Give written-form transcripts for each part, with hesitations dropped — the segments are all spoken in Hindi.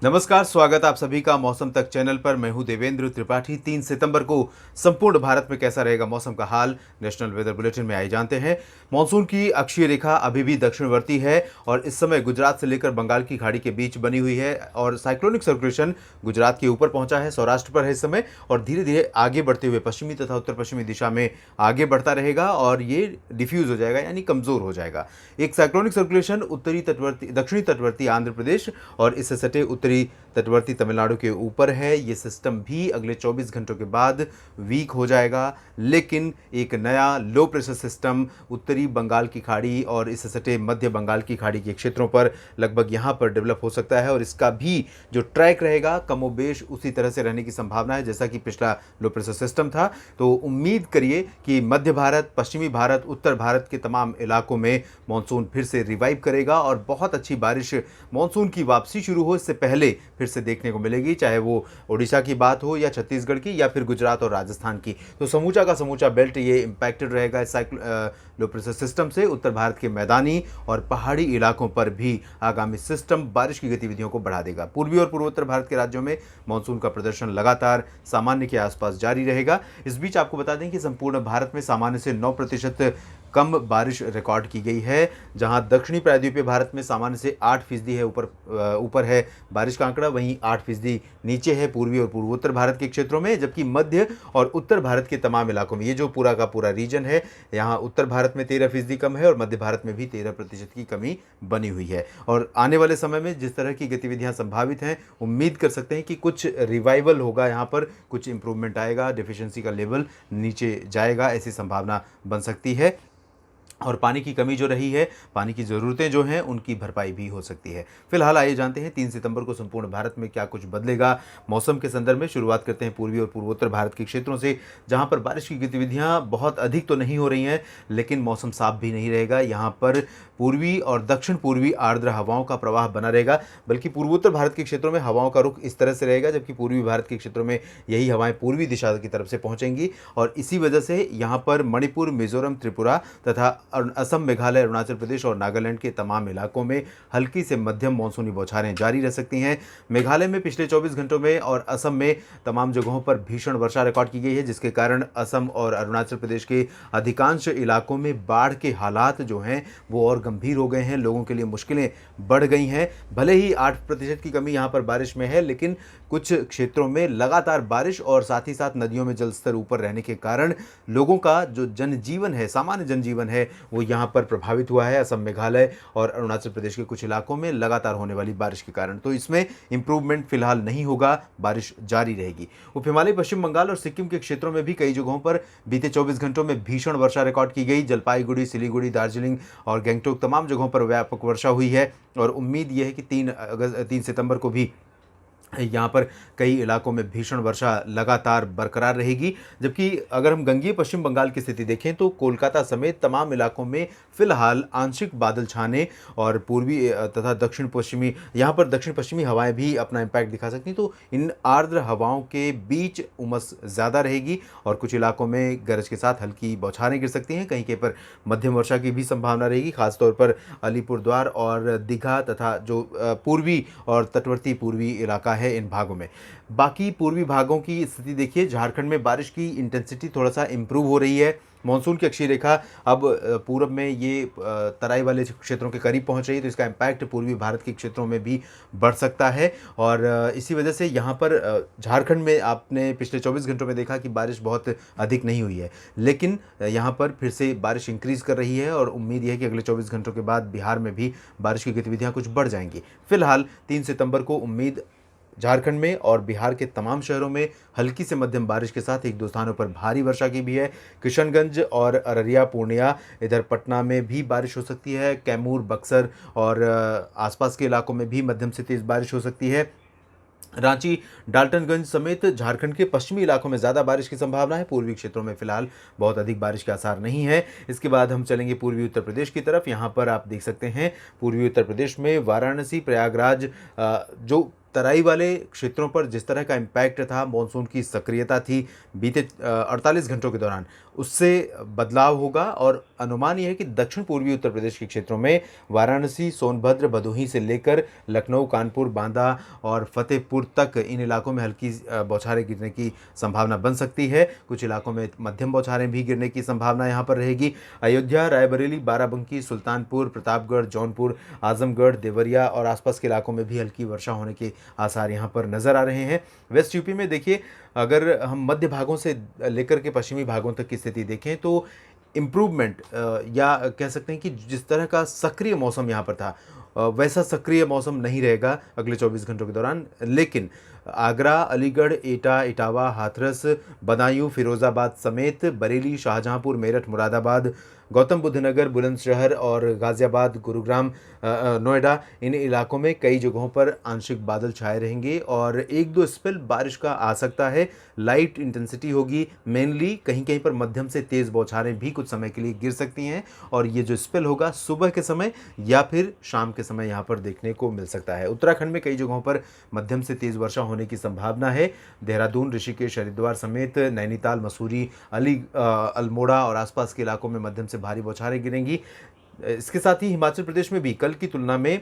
नमस्कार, स्वागत आप सभी का मौसम तक चैनल पर। मैं हूं देवेंद्र त्रिपाठी। 3 सितंबर को संपूर्ण भारत में कैसा रहेगा मौसम का हाल, नेशनल वेदर बुलेटिन में आइए जानते हैं। मानसून की अक्षीय रेखा अभी भी दक्षिणवर्ती है और इस समय गुजरात से लेकर बंगाल की खाड़ी के बीच बनी हुई है और साइक्लोनिक सर्कुलेशन गुजरात के ऊपर पहुंचा है, सौराष्ट्र पर है इस समय और धीरे धीरे आगे बढ़ते हुए पश्चिमी तथा उत्तर पश्चिमी दिशा में आगे बढ़ता रहेगा और ये डिफ्यूज हो जाएगा यानी कमजोर हो जाएगा। एक साइक्लोनिक सर्कुलेशन दक्षिणी तटवर्ती आंध्र प्रदेश और इससे सटे उत्तरी तटवर्ती तमिलनाडु के ऊपर है। ये सिस्टम भी अगले 24 घंटों के बाद वीक हो जाएगा, लेकिन एक नया लो प्रेशर सिस्टम उत्तरी बंगाल की खाड़ी और इससे सटे मध्य बंगाल की खाड़ी के क्षेत्रों पर लगभग यहाँ पर डेवलप हो सकता है और इसका भी जो ट्रैक रहेगा कमोबेश उसी तरह से रहने की संभावना है जैसा कि पिछला लो प्रेशर सिस्टम था। तो उम्मीद करिए कि मध्य भारत, पश्चिमी भारत, उत्तर भारत के तमाम इलाकों में मानसून फिर से रिवाइव करेगा और बहुत अच्छी बारिश मानसून की वापसी शुरू हो इससे पहले फिर से देखने को मिलेगी, चाहे वो ओडिशा की बात हो या छत्तीसगढ़ की या फिर गुजरात और राजस्थान की। तो समूचा का समूचा बेल्ट ये इंपैक्टेड रहेगा इस लो प्रेशर सिस्टम से। उत्तर भारत के मैदानी और पहाड़ी इलाकों पर भी आगामी सिस्टम बारिश की गतिविधियों को बढ़ा देगा। पूर्वी और पूर्वोत्तर भारत के राज्यों में मानसून का प्रदर्शन लगातार सामान्य के आसपास जारी रहेगा। इस बीच आपको बता दें कि संपूर्ण भारत में सामान्य से 9% कम बारिश रिकॉर्ड की गई है, जहां दक्षिणी प्रायद्वीपीय भारत में सामान्य से 8% है ऊपर है बारिश का आंकड़ा, वहीं 8% नीचे है पूर्वी और पूर्वोत्तर भारत के क्षेत्रों में, जबकि मध्य और उत्तर भारत के तमाम इलाकों में ये जो पूरा का पूरा रीजन है, यहाँ उत्तर भारत में 13% कम है और मध्य भारत में भी 13% की कमी बनी हुई है। और आने वाले समय में जिस तरह की गतिविधियां संभावित हैं, उम्मीद कर सकते हैं कि कुछ रिवाइवल होगा, यहाँ पर कुछ इंप्रूवमेंट आएगा, डेफिशिएंसी का लेवल नीचे जाएगा, ऐसी संभावना बन सकती है। और पानी की कमी जो रही है, पानी की ज़रूरतें जो हैं उनकी भरपाई भी हो सकती है। फिलहाल आइए जानते हैं 3 सितंबर को संपूर्ण भारत में क्या कुछ बदलेगा मौसम के संदर्भ में। शुरुआत करते हैं पूर्वी और पूर्वोत्तर भारत के क्षेत्रों से, जहां पर बारिश की गतिविधियां बहुत अधिक तो नहीं हो रही हैं, लेकिन मौसम साफ भी नहीं रहेगा। यहाँ पर पूर्वी और दक्षिण पूर्वी आर्द्र हवाओं का प्रवाह बना रहेगा, बल्कि पूर्वोत्तर भारत के क्षेत्रों में हवाओं का रुख इस तरह से रहेगा, जबकि पूर्वी भारत के क्षेत्रों में यही हवाएं पूर्वी दिशा की तरफ से पहुंचेंगी और इसी वजह से यहाँ पर मणिपुर, मिजोरम, त्रिपुरा तथा असम, मेघालय, अरुणाचल प्रदेश और नागालैंड के तमाम इलाकों में हल्की से मध्यम मॉनसूनी बौछारें जारी रह सकती हैं। मेघालय में पिछले 24 घंटों में और असम में तमाम जगहों पर भीषण वर्षा रिकॉर्ड की गई है, जिसके कारण असम और अरुणाचल प्रदेश के अधिकांश इलाकों में बाढ़ के हालात जो हैं वो और गंभीर हो गए हैं। लोगों के लिए मुश्किलें बढ़ गई हैं। भले ही 8% की कमी यहाँ पर बारिश में है, लेकिन कुछ क्षेत्रों में लगातार बारिश और साथ ही साथ नदियों में जलस्तर ऊपर रहने के कारण लोगों का जो जनजीवन है, सामान्य जनजीवन है, वो यहाँ पर प्रभावित हुआ है। असम, मेघालय और अरुणाचल प्रदेश के कुछ इलाकों में लगातार होने वाली बारिश के कारण। तो इसमें इंप्रूवमेंट फिलहाल नहीं होगा, बारिश जारी रहेगी। उप हिमालय, पश्चिम बंगाल और सिक्किम के क्षेत्रों में भी कई जगहों पर बीते 24 घंटों में भीषण वर्षा रिकॉर्ड की गई। जलपाईगुड़ी, सिलीगुड़ी, दार्जिलिंग और गैंगटोक तमाम जगहों पर व्यापक वर्षा हुई है और उम्मीद यह है कि 3 सितंबर को भी यहाँ पर कई इलाकों में भीषण वर्षा लगातार बरकरार रहेगी। जबकि अगर हम गंगीय पश्चिम बंगाल की स्थिति देखें तो कोलकाता समेत तमाम इलाकों में फिलहाल आंशिक बादल छाने और पूर्वी तथा दक्षिण पश्चिमी हवाएं भी अपना इम्पैक्ट दिखा सकती हैं। तो इन आर्द्र हवाओं के बीच उमस ज़्यादा रहेगी और कुछ इलाकों में गरज के साथ हल्की बौछारें गिर सकती हैं। कहीं कहीं पर मध्यम वर्षा की भी संभावना रहेगी, खासतौर पर अलीपुरद्वार और दीघा तथा जो पूर्वी और तटवर्ती पूर्वी इलाका है इन भागों में। बाकी पूर्वी भागों की स्थिति देखिए, झारखंड में बारिश की इंटेंसिटी थोड़ा सा इंप्रूव हो रही है। मानसून की अक्षीय रेखा अब पूरब में ये तराई वाले क्षेत्रों के करीब पहुंच रही है, तो इसका इम्पैक्ट पूर्वी भारत के क्षेत्रों में भी बढ़ सकता है और इसी वजह से यहाँ पर झारखंड में आपने पिछले 24 घंटों में देखा कि बारिश बहुत अधिक नहीं हुई है, लेकिन यहाँ पर फिर से बारिश इंक्रीज कर रही है और उम्मीद यह है कि अगले 24 घंटों के बाद बिहार में भी बारिश की गतिविधियाँ कुछ बढ़ जाएंगी। फिलहाल 3 सितंबर को उम्मीद झारखंड में और बिहार के तमाम शहरों में हल्की से मध्यम बारिश के साथ एक दो स्थानों पर भारी वर्षा की भी है। किशनगंज और अररिया, पूर्णिया, इधर पटना में भी बारिश हो सकती है। कैमूर, बक्सर और आसपास के इलाकों में भी मध्यम से तेज़ बारिश हो सकती है। रांची, डाल्टनगंज समेत झारखंड के पश्चिमी इलाकों में ज़्यादा बारिश की संभावना है। पूर्वी क्षेत्रों में फिलहाल बहुत अधिक बारिश के आसार नहीं है। इसके बाद हम चलेंगे पूर्वी उत्तर प्रदेश की तरफ। यहाँ पर आप देख सकते हैं पूर्वी उत्तर प्रदेश में वाराणसी, प्रयागराज जो तराई वाले क्षेत्रों पर जिस तरह का इम्पैक्ट था, मानसून की सक्रियता थी बीते 48 घंटों के दौरान, उससे बदलाव होगा। और अनुमान ये है कि दक्षिण पूर्वी उत्तर प्रदेश के क्षेत्रों में वाराणसी, सोनभद्र, भदोही से लेकर लखनऊ, कानपुर, बांदा और फतेहपुर तक इन इलाकों में हल्की बौछारें गिरने की संभावना बन सकती है। कुछ इलाकों में मध्यम बौछारें भी गिरने की संभावना यहाँ पर रहेगी। अयोध्या, रायबरेली, बाराबंकी, सुल्तानपुर, प्रतापगढ़, जौनपुर, आजमगढ़, देवरिया और आसपास के इलाकों में भी हल्की वर्षा होने के आसार यहाँ पर नज़र आ रहे हैं। वेस्ट यूपी में देखिए, अगर हम मध्य भागों से लेकर के पश्चिमी भागों तक की स्थिति देखें तो इम्प्रूवमेंट या कह सकते हैं कि जिस तरह का सक्रिय मौसम यहाँ पर था वैसा सक्रिय मौसम नहीं रहेगा अगले 24 घंटों के दौरान। लेकिन आगरा, अलीगढ़, एटा, इटावा, हाथरस, बदायूं, फिरोज़ाबाद समेत बरेली, शाहजहांपुर, मेरठ, मुरादाबाद, गौतम बुद्ध नगर, बुलंदशहर और गाज़ियाबाद, गुरुग्राम, नोएडा, इन इलाकों में कई जगहों पर आंशिक बादल छाए रहेंगे और एक दो स्पेल बारिश का आ सकता है। लाइट इंटेंसिटी होगी, मेनली कहीं कहीं पर मध्यम से तेज़ बौछारें भी कुछ समय के लिए गिर सकती हैं और ये जो स्पेल होगा सुबह के समय या फिर शाम के समय यहाँ पर देखने को मिल सकता है। उत्तराखंड में कई जगहों पर मध्यम से तेज़ वर्षा होने की संभावना है। देहरादून, ऋषिकेश, हरिद्वार समेत नैनीताल, मसूरी, अल्मोड़ा और आसपास के इलाकों में मध्यम से भारी बौछारें गिरेंगी। इसके साथ ही हिमाचल प्रदेश में भी कल की तुलना में,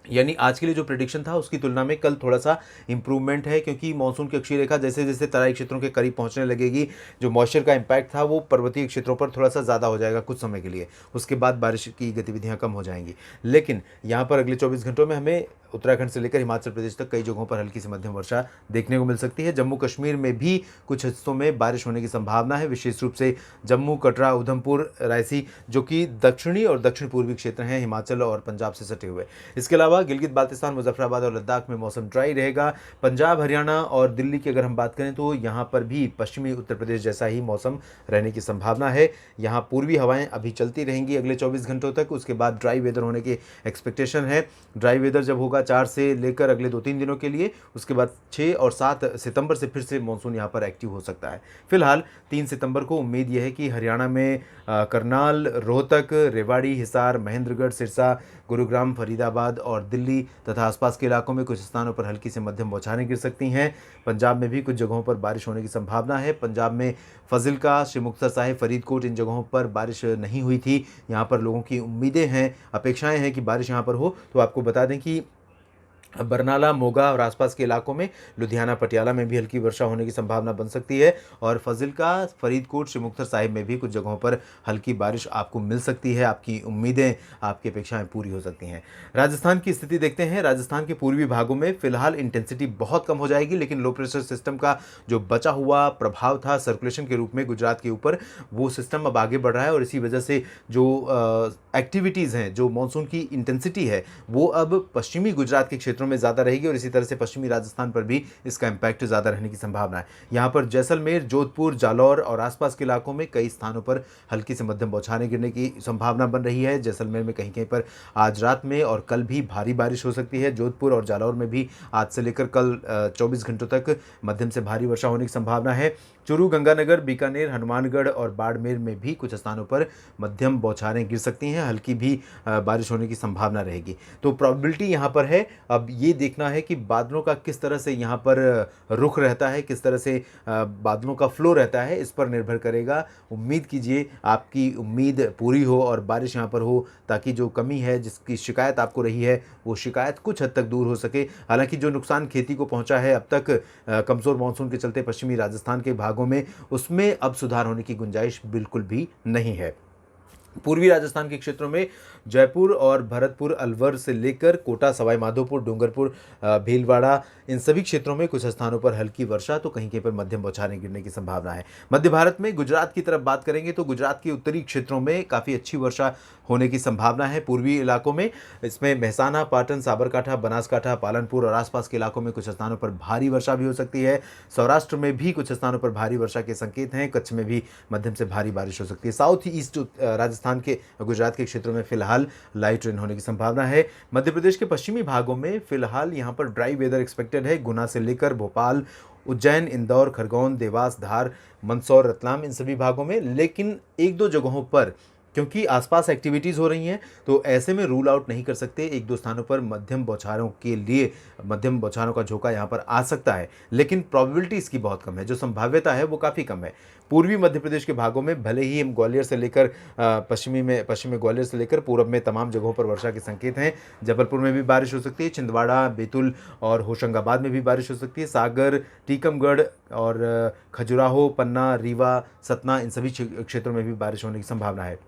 यानी आज के लिए जो प्रेडिक्शन था उसकी तुलना में कल थोड़ा सा इंप्रूवमेंट है, क्योंकि मानसून की अक्षीय रेखा जैसे जैसे तराई क्षेत्रों के करीब पहुंचने लगेगी, जो मॉइस्चर का इम्पैक्ट था वो पर्वतीय क्षेत्रों पर थोड़ा सा ज़्यादा हो जाएगा कुछ समय के लिए। उसके बाद बारिश की गतिविधियां कम हो जाएंगी। लेकिन यहाँ पर अगले 24 घंटों में हमें उत्तराखंड से लेकर हिमाचल प्रदेश तक कई जगहों पर हल्की से मध्यम वर्षा देखने को मिल सकती है। जम्मू कश्मीर में भी कुछ हिस्सों में बारिश होने की संभावना है, विशेष रूप से जम्मू, कटरा, उधमपुर, रायसी, जो कि दक्षिणी और दक्षिण पूर्वी क्षेत्र हैं हिमाचल और पंजाब से सटे हुए। इसके अलावा गिलगित बाल्तिस्तान, मुजफ्फराबाद और लद्दाख में मौसम ड्राई रहेगा। पंजाब, हरियाणा और दिल्ली की अगर हम बात करें तो यहाँ पर भी पश्चिमी उत्तर प्रदेश जैसा ही मौसम रहने की संभावना है। यहाँ पूर्वी हवाएं अभी चलती रहेंगी अगले 24 घंटों तक। उसके बाद ड्राई वेदर होने की एक्सपेक्टेशन है। ड्राई वेदर जब होगा 4 से लेकर अगले 2-3 दिनों के लिए, उसके बाद 6 और 7 सितंबर से फिर से मानसून यहाँ पर एक्टिव हो सकता है। फिलहाल 3 सितंबर को उम्मीद यह है कि हरियाणा में करनाल, रोहतक, रेवाड़ी, हिसार, महेंद्रगढ़, सिरसा, गुरुग्राम, फरीदाबाद और दिल्ली तथा आसपास के इलाकों में कुछ स्थानों पर हल्की से मध्यम बौछारें गिर सकती हैं। पंजाब में भी कुछ जगहों पर बारिश होने की संभावना है। पंजाब में फजिल्का, श्री मुक्तसर साहिब, फरीदकोट, इन जगहों पर बारिश नहीं हुई थी। यहाँ पर लोगों की उम्मीदें हैं, अपेक्षाएं हैं कि बारिश यहाँ पर हो। तो आपको बता दें कि बरनाला, मोगा और आसपास के इलाकों में, लुधियाना, पटियाला में भी हल्की वर्षा होने की संभावना बन सकती है और फजिल्का, फरीदकोट, श्री मुक्तसर साहिब में भी कुछ जगहों पर हल्की बारिश आपको मिल सकती है। आपकी उम्मीदें, आपकी अपेक्षाएं पूरी हो सकती हैं। राजस्थान की स्थिति देखते हैं। राजस्थान के पूर्वी भागों में फिलहाल इंटेंसिटी बहुत कम हो जाएगी, लेकिन लो प्रेशर सिस्टम का जो बचा हुआ प्रभाव था सर्कुलेशन के रूप में गुजरात के ऊपर, वो सिस्टम अब आगे बढ़ रहा है और इसी वजह से जो एक्टिविटीज़ हैं, जो मानसून की इंटेंसिटी है, वो अब पश्चिमी गुजरात के क्षेत्रों में ज़्यादा रहेगी और इसी तरह से पश्चिमी राजस्थान पर भी इसका इम्पैक्ट ज़्यादा रहने की संभावना है। यहाँ पर जैसलमेर, जोधपुर, जालौर और आसपास के इलाकों में कई स्थानों पर हल्की से मध्यम बौछारें गिरने की संभावना बन रही है। जैसलमेर में कहीं कहीं पर आज रात में और कल भी भारी बारिश हो सकती है। जोधपुर और जालौर में भी आज से लेकर कल 24 घंटों तक मध्यम से भारी वर्षा होने की संभावना है। चूरू, गंगानगर, बीकानेर, हनुमानगढ़ और बाड़मेर में भी कुछ स्थानों पर मध्यम बौछारें गिर सकती हैं। हल्की भी बारिश होने की संभावना रहेगी। तो प्रोबेबिलिटी यहाँ पर है। अब ये देखना है कि बादलों का किस तरह से यहाँ पर रुख रहता है, किस तरह से बादलों का फ्लो रहता है, इस पर निर्भर करेगा। उम्मीद कीजिए आपकी उम्मीद पूरी हो और बारिश यहाँ पर हो, ताकि जो कमी है, जिसकी शिकायत आपको रही है, वो शिकायत कुछ हद तक दूर हो सके। हालांकि जो नुकसान खेती को पहुँचा है अब तक कमज़ोर मानसून के चलते पश्चिमी राजस्थान के भागों में, उसमें अब सुधार होने की गुंजाइश बिल्कुल भी नहीं है। पूर्वी राजस्थान के क्षेत्रों में जयपुर और भरतपुर, अलवर से लेकर कोटा, सवाई माधोपुर, डूंगरपुर, भीलवाड़ा, इन सभी क्षेत्रों में कुछ स्थानों पर हल्की वर्षा तो कहीं कहीं पर मध्यम बौछारें गिरने की संभावना है। मध्य भारत में गुजरात की तरफ बात करेंगे तो गुजरात के उत्तरी क्षेत्रों में काफ़ी अच्छी वर्षा होने की संभावना है। पूर्वी इलाकों में इसमें मेहसाना, पाटन, साबरकांठा, बनासकांठा, पालनपुर और आसपास के इलाकों में कुछ स्थानों पर भारी वर्षा भी हो सकती है। सौराष्ट्र में भी कुछ स्थानों पर भारी वर्षा के संकेत हैं। कच्छ में भी मध्यम से भारी बारिश हो सकती है। साउथ ईस्ट राजस्थान के, गुजरात के क्षेत्रों में फिलहाल लाइट रेन होने की संभावना है। मध्य प्रदेश के पश्चिमी भागों में फिलहाल यहाँ पर ड्राई वेदर एक्सपेक्टेड है। गुना से लेकर भोपाल, उज्जैन, इंदौर, खरगोन, देवास, धार, मंदसौर, रतलाम, इन सभी भागों में। लेकिन एक दो जगहों पर क्योंकि आसपास एक्टिविटीज़ हो रही हैं, तो ऐसे में रूल आउट नहीं कर सकते। 1-2 स्थानों पर मध्यम बौछारों के लिए मध्यम बौछारों का झोंका यहाँ पर आ सकता है, लेकिन प्रोबेबिलिटी इसकी बहुत कम है, जो संभाव्यता है वो काफ़ी कम है। पूर्वी मध्य प्रदेश के भागों में भले ही हम ग्वालियर से लेकर पश्चिमी ग्वालियर से लेकर पूरब में तमाम जगहों पर वर्षा के संकेत हैं। जबलपुर में भी बारिश हो सकती है, छिंदवाड़ा, बैतूल और होशंगाबाद में भी बारिश हो सकती है। सागर, टीकमगढ़ और खजुराहो, पन्ना, रीवा, सतना, इन सभी क्षेत्रों में भी बारिश होने की संभावना है।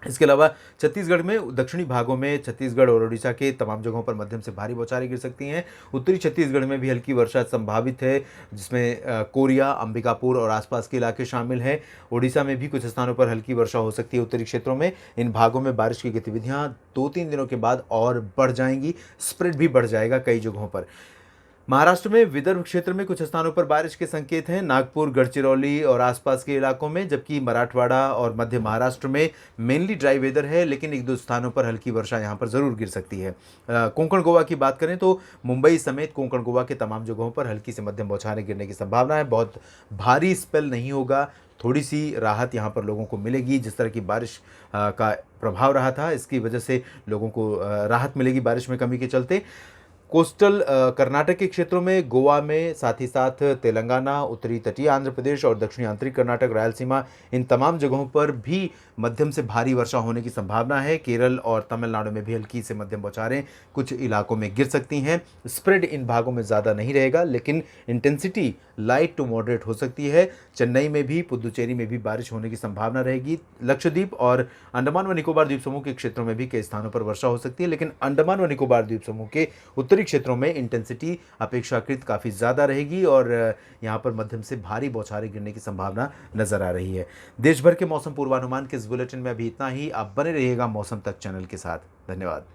इसके अलावा छत्तीसगढ़ में दक्षिणी भागों में छत्तीसगढ़ और उड़ीसा के तमाम जगहों पर मध्यम से भारी बौछारें गिर सकती हैं। उत्तरी छत्तीसगढ़ में भी हल्की वर्षा संभावित है, जिसमें कोरिया, अंबिकापुर और आसपास के इलाके शामिल हैं। उड़ीसा में भी कुछ स्थानों पर हल्की वर्षा हो सकती है उत्तरी क्षेत्रों में। इन भागों में बारिश की गतिविधियां 2-3 दिनों के बाद और बढ़ जाएंगी, स्प्रेड भी बढ़ जाएगा कई जगहों पर। महाराष्ट्र में विदर्भ क्षेत्र में कुछ स्थानों पर बारिश के संकेत हैं, नागपुर, गढ़चिरौली और आसपास के इलाकों में, जबकि मराठवाड़ा और मध्य महाराष्ट्र में मेनली ड्राई वेदर है, लेकिन 1-2 स्थानों पर हल्की वर्षा यहां पर ज़रूर गिर सकती है। कोंकण गोवा की बात करें तो मुंबई समेत कोंकण गोवा के तमाम जगहों पर हल्की से मध्यम बौछारें गिरने की संभावना है। बहुत भारी स्पेल नहीं होगा, थोड़ी सी राहत यहाँ पर लोगों को मिलेगी। जिस तरह की बारिश का प्रभाव रहा था, इसकी वजह से लोगों को राहत मिलेगी बारिश में कमी के चलते। कोस्टल कर्नाटक के क्षेत्रों में, गोवा में, साथ ही साथ तेलंगाना, उत्तरी तटीय आंध्र प्रदेश और दक्षिणी आंतरिक कर्नाटक, रायलसीमा, इन तमाम जगहों पर भी मध्यम से भारी वर्षा होने की संभावना है। केरल और तमिलनाडु में भी हल्की से मध्यम बौछारें कुछ इलाकों में गिर सकती हैं। स्प्रेड इन भागों में ज़्यादा नहीं रहेगा, लेकिन इंटेंसिटी लाइट टू मॉडरेट हो सकती है। चेन्नई में भी, पुदुचेरी में भी बारिश होने की संभावना रहेगी। लक्षद्वीप और अंडमान व निकोबार द्वीप समूह के क्षेत्रों में भी कई स्थानों पर वर्षा हो सकती है, लेकिन अंडमान व निकोबार द्वीप समूह के उत्तरी क्षेत्रों में इंटेंसिटी अपेक्षाकृत काफ़ी ज़्यादा रहेगी और यहाँ पर मध्यम से भारी बौछारें गिरने की संभावना नजर आ रही है। देश भर के मौसम पूर्वानुमान के इस बुलेटिन में अभी इतना ही। आप बने रहिएगा मौसम तक चैनल के साथ। धन्यवाद।